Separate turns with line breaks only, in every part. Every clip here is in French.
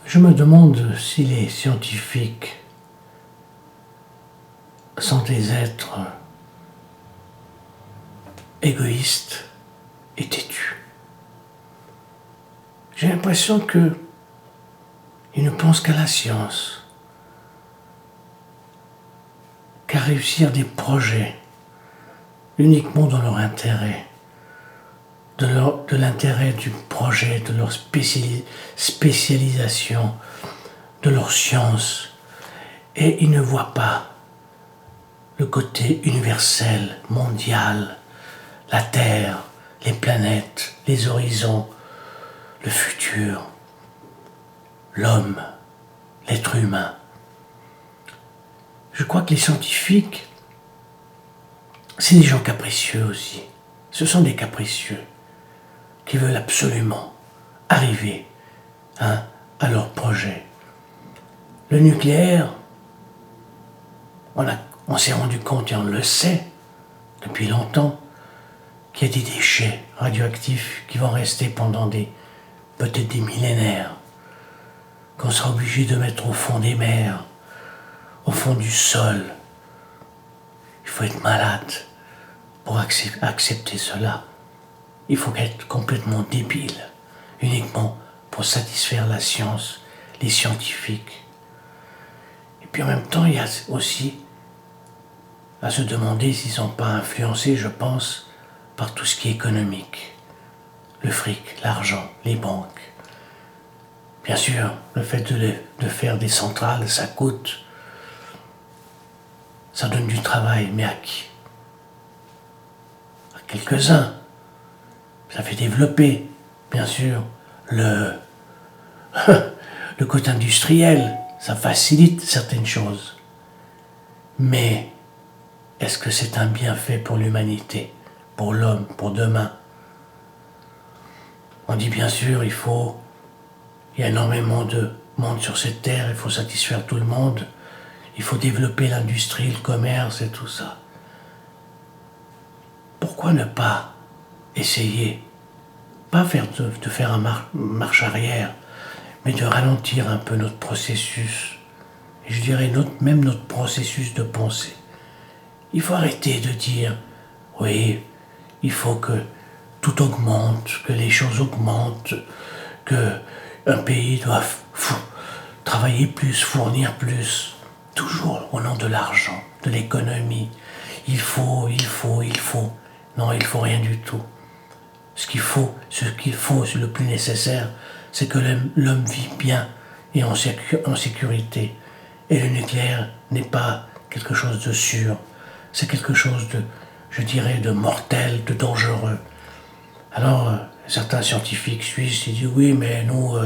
Je me demande si les scientifiques sont des êtres égoïstes et têtus. J'ai l'impression qu'ils ne pensent qu'à la science, qu'à réussir des projets uniquement dans leur intérêt, de l'intérêt du projet, de leur spécialisation, de leur science. Et ils ne voient pas le côté universel, mondial, la Terre, les planètes, les horizons, le futur, l'homme, l'être humain. Je crois que les scientifiques, c'est des gens capricieux aussi. Ce sont des capricieux qui veulent absolument arriver à leur projet. Le nucléaire, on s'est rendu compte et on le sait depuis longtemps qu'il y a des déchets radioactifs qui vont rester pendant peut-être des millénaires, qu'on sera obligé de mettre au fond des mers, au fond du sol. Il faut être malade pour accepter cela. Il faut être complètement débile, uniquement pour satisfaire la science, les scientifiques. Et puis en même temps, il y a aussi à se demander s'ils ne sont pas influencés, je pense, par tout ce qui est économique. Le fric, l'argent, les banques. Bien sûr, le fait de faire des centrales, ça coûte. Ça donne du travail, mais à qui? À quelques-uns. Ça fait développer, bien sûr, le côté industriel. Ça facilite certaines choses. Mais est-ce que c'est un bienfait pour l'humanité, pour l'homme, pour demain? On dit bien sûr, il y a énormément de monde sur cette terre, il faut satisfaire tout le monde, il faut développer l'industrie, le commerce et tout ça. Pourquoi ne pas essayer, pas de faire une marche arrière, mais de ralentir un peu notre processus, et je dirais même notre processus de pensée. Il faut arrêter de dire, oui, il faut que tout augmente, que les choses augmentent, qu'un pays doit travailler plus, fournir plus, toujours au nom de l'argent, de l'économie. Il faut. Non, il faut rien du tout. Ce qu'il faut, le plus nécessaire, c'est que l'homme vit bien et en sécurité. Et le nucléaire n'est pas quelque chose de sûr, c'est quelque chose de, je dirais, de mortel, de dangereux. Alors, certains scientifiques suisses, ils disent oui, mais nous,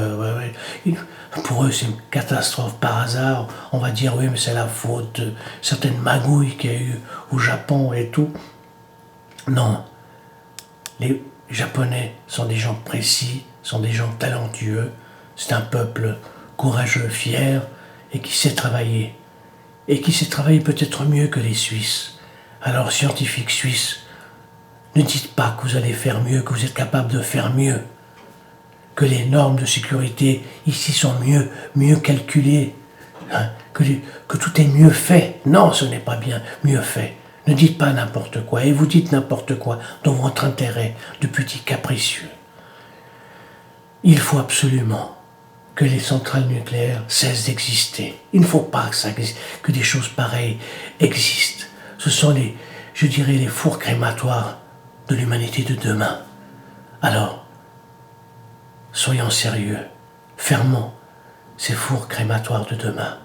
pour eux, c'est une catastrophe par hasard. On va dire oui, mais c'est la faute de certaines magouilles qu'il y a eu au Japon et tout. Non, les Japonais sont des gens précis, sont des gens talentueux. C'est un peuple courageux, fier et qui sait travailler. Et qui sait travailler peut-être mieux que les Suisses. Alors, scientifiques suisses, ne dites pas que vous allez faire mieux, que vous êtes capable de faire mieux, que les normes de sécurité ici sont mieux calculées, hein, que tout est mieux fait. Non, ce n'est pas bien mieux fait. Ne dites pas n'importe quoi, et vous dites n'importe quoi dans votre intérêt de petits capricieux. Il faut absolument que les centrales nucléaires cessent d'exister. Il ne faut pas que des choses pareilles existent. Ce sont les fours crématoires de l'humanité de demain. Alors, soyons sérieux, fermons ces fours crématoires de demain.